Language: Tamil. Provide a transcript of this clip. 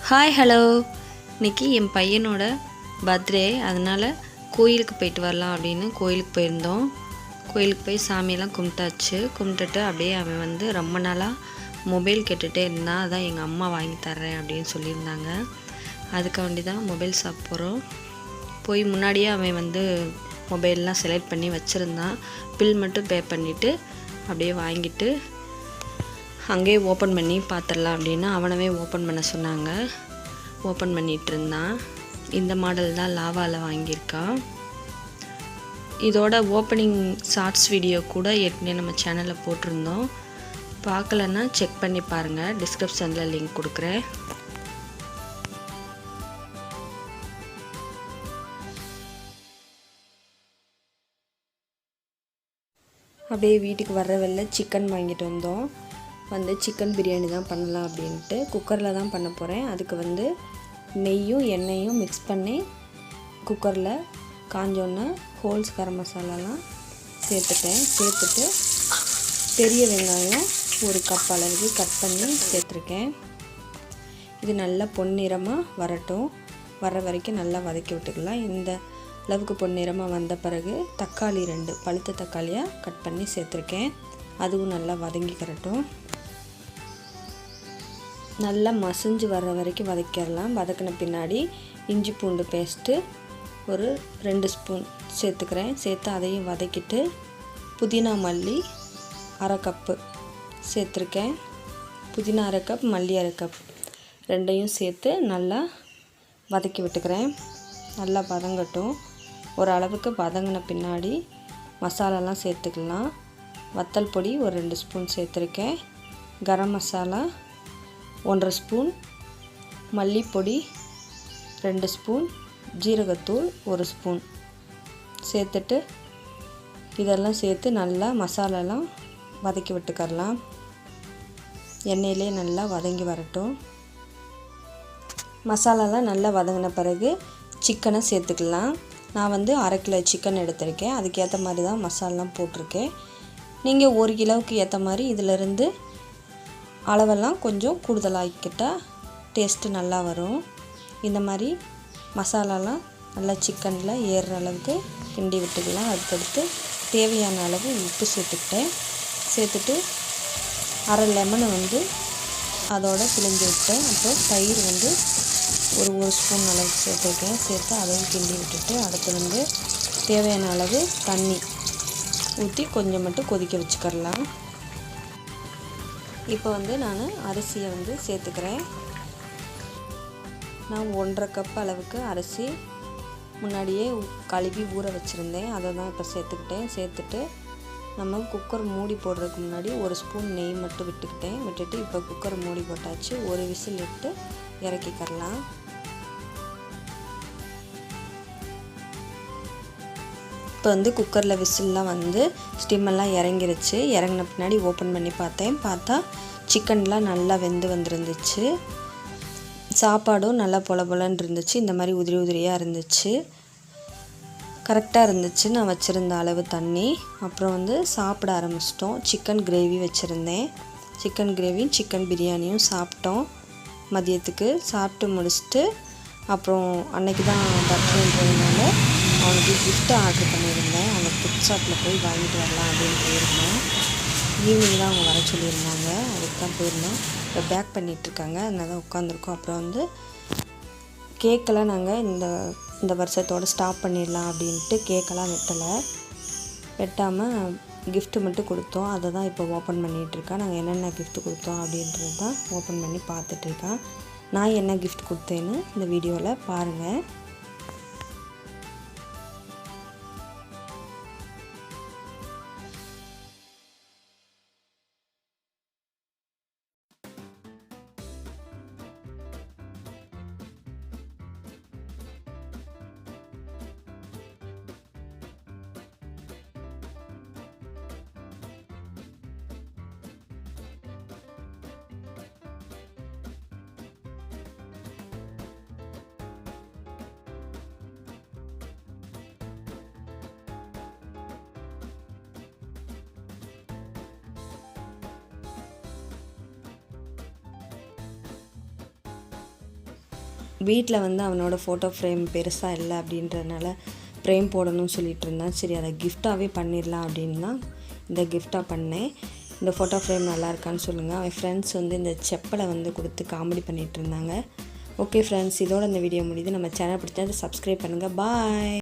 Hi hello. இன்றைக்கி என் பையனோட பர்த்டே, அதனால் கோயிலுக்கு போயிட்டு வரலாம் அப்படின்னு கோயிலுக்கு போயிருந்தோம். கோயிலுக்கு போய் சாமியெல்லாம் கும்பிட்டுட்டு அப்படியே அவன் வந்து ரொம்ப நாளாக மொபைல் கேட்டுகிட்டே இருந்தான். அதான் எங்கள் அம்மா வாங்கி தர்றேன் அப்படின்னு சொல்லியிருந்தாங்க. அதுக்காண்டி தான் மொபைல் ஷாப் போகிறோம். போய் முன்னாடியே அவன் வந்து மொபைல்லாம் செலக்ட் பண்ணி வச்சுருந்தான். பில் மட்டும் பே பண்ணிவிட்டு அப்படியே வாங்கிட்டு அங்கேயே ஓப்பன் பண்ணி பார்த்துடலாம் அப்படின்னு அவனவே ஓப்பன் பண்ண சொன்னாங்க. ஓப்பன் பண்ணிகிட்டு இருந்தான். இந்த மாடல் தான் லாவாவில் வாங்கியிருக்கான். இதோட ஓப்பனிங் ஷார்ட்ஸ் வீடியோ கூட ஏற்கனவே நம்ம சேனலில் போட்டிருந்தோம். பார்க்கலன்னா செக் பண்ணி பாருங்கள், டிஸ்கிரிப்ஷனில் லிங்க் கொடுக்குறேன். அப்படியே வீட்டுக்கு வர்ற வெளில சிக்கன் வாங்கிட்டு வந்தோம். வந்து சிக்கன் பிரியாணி தான் பண்ணலாம் அப்படின்ட்டு குக்கரில் தான் பண்ண போகிறேன். அதுக்கு வந்து நெய்யும் எண்ணெயும் மிக்ஸ் பண்ணி குக்கரில் காஞ்சோன்னே ஹோல்ஸ் கரம் மசாலாலாம் சேர்த்துட்டு பெரிய வெங்காயம் 1 கப் அளவுக்கு கட் பண்ணி சேர்த்துருக்கேன். இது நல்லா பொன்னிறமாக வரட்டும். வர்ற வரைக்கும் நல்லா வதக்கி விட்டுக்கலாம். இந்த அளவுக்கு பொன்னிறமாக வந்த பிறகு தக்காளி 2 பழுத்த தக்காளியாக கட் பண்ணி சேர்த்துருக்கேன். அதுவும் நல்லா வதங்கிக்கிறட்டும். நல்லா மசிஞ்சு வர்ற வரைக்கும் வதக்கிடலாம். வதக்கின பின்னாடி இஞ்சி பூண்டு பேஸ்ட்டு ஒரு 2 ஸ்பூன் சேர்த்துக்கிறேன். சேர்த்து அதையும் வதக்கிட்டு புதினா மல்லி 1/2 கப்பு சேர்த்துருக்கேன். புதினா 1/2 கப், மல்லி 1/2 கப் ரெண்டையும் சேர்த்து நல்லா வதக்கி விட்டுக்கிறேன். நல்லா வதங்கட்டும். ஓரளவுக்கு வதங்கின பின்னாடி மசாலாலாம் சேர்த்துக்கலாம். வத்தல் பொடி ஒரு 2 ஸ்பூன் சேர்த்துருக்கேன். கரம் மசாலா 1/2 ஸ்பூன், மல்லிப்பொடி 2 ஸ்பூன், ஜீரகத்தூள் 1 ஸ்பூன் சேர்த்துட்டு இதெல்லாம் சேர்த்து நல்லா மசாலாலாம் வதக்கி விட்டுக்கரலாம். எண்ணெயிலே நல்லா வதங்கி வரட்டும். மசாலாலாம் நல்லா வதங்கின பிறகு சிக்கனை சேர்த்துக்கலாம். நான் வந்து 1/2 கிலோ சிக்கன் எடுத்திருக்கேன். அதுக்கேற்ற மாதிரி தான் மசாலாலாம் போட்டிருக்கேன். நீங்கள் 1 கிலோவுக்கு ஏற்ற மாதிரி இதிலிருந்து அளவெல்லாம் கொஞ்சம் கூடுதலாகிக்கிட்டால் டேஸ்ட்டு நல்லா வரும். இந்த மாதிரி மசாலாலாம் நல்லா சிக்கனில் ஏறுற அளவுக்கு கிண்டி விட்டுக்கலாம். அதுக்கடுத்து தேவையான அளவு உப்பு சேர்த்துட்டு 1/2 லெமனை வந்து அதோட பிழிஞ்சு விட்டேன். அப்புறம் தயிர் வந்து ஒரு ஸ்பூன் அளவுக்கு சேர்த்துருக்கேன். சேர்த்து அதையும் கிண்டி விட்டுட்டு அடுத்து வந்து தேவையான அளவு தண்ணி ஊற்றி கொஞ்சம் மட்டும் கொதிக்க வச்சுக்கரலாம். இப்போ வந்து நான் அரிசியை வந்து சேர்த்துக்கிறேன். நான் 1/2 கப் அளவுக்கு அரிசி முன்னாடியே கழுவி ஊற வச்சுருந்தேன். அதை தான் இப்போ சேர்த்துட்டு நம்ம குக்கர் மூடி போடுறதுக்கு முன்னாடி 1 ஸ்பூன் நெய் மட்டும் விட்டுட்டு இப்போ குக்கர் மூடி போட்டாச்சு. 1 விசில் விட்டு இறக்கிக்கரலாம். இப்போ வந்து குக்கரில் விசில்லாம் வந்து ஸ்டிம்மெல்லாம் இறங்கிருச்சு. இறங்கின பின்னாடி ஓப்பன் பண்ணி பார்த்தா சிக்கன்லாம் நல்லா வெந்து வந்துருந்துச்சு. சாப்பாடும் நல்லா பொலன்னு இருந்துச்சு. இந்த மாதிரி உதிரியாக இருந்துச்சு. கரெக்டாக இருந்துச்சு நான் வச்சுருந்த அளவு தண்ணி. அப்புறம் வந்து சாப்பிட ஆரம்பிச்சிட்டோம். சிக்கன் கிரேவி வச்சுருந்தேன். சிக்கன் கிரேவியும் சிக்கன் பிரியாணியும் சாப்பிட்டோம். மதியத்துக்கு சாப்பிட்டு முடிச்சுட்டு அப்புறம் அன்னைக்கு தான் பர்த்டேன்றதுனால அவனுக்கு கிஃப்ட்டு ஆர்டர் பண்ணியிருந்தேன். அவங்க கிஃப்ட் ஷாப்பில் போய் வாங்கிட்டு வரலாம் அப்படின்னு போயிருந்தோம். ஈவினிங் தான் அவங்க வர சொல்லியிருந்தாங்க. அதுக்கு தான் போயிருந்தோம். இப்போ பேக் பண்ணிகிட்ருக்காங்க. அதனால தான் உட்காந்துருக்கோம். அப்புறம் வந்து கேக்கெல்லாம் நாங்கள் இந்த வருஷத்தோடு ஸ்டாப் பண்ணிடலாம் அப்படின்ட்டு கேக்கெல்லாம் வெட்டாமல் கிஃப்ட்டு மட்டும் கொடுத்தோம். அதை தான் இப்போ ஓப்பன் பண்ணிகிட்ருக்கேன். நாங்கள் என்னென்ன கிஃப்ட் கொடுத்தோம் அப்படின்றது தான் ஓப்பன் பண்ணி பார்த்துட்ருக்கேன். நான் என்ன கிஃப்ட் கொடுத்தேன்னு இந்த வீடியோவில் பாருங்கள். வீட்டில் வந்து அவனோட ஃபோட்டோ ஃப்ரேம் பெருசாக இல்லை அப்படின்றதுனால ஃப்ரேம் போடணும்னு சொல்லிட்டு இருந்தான். சரி அதை கிஃப்டாகவே பண்ணிடலாம் அப்படின்னு தான் இந்த கிஃப்டாக பண்ணேன். இந்த ஃபோட்டோ ஃப்ரேம் நல்லா இருக்கான்னு சொல்லுங்கள். அவன் ஃப்ரெண்ட்ஸ் வந்து இந்த செப்பலை வந்து கொடுத்து காமெடி பண்ணிகிட்டு இருந்தாங்க. ஓகே ஃப்ரெண்ட்ஸ், இதோட இந்த வீடியோ முடியுது. நம்ம சேனல் பிடிச்சா சப்ஸ்கிரைப் பண்ணுங்கள். பாய்.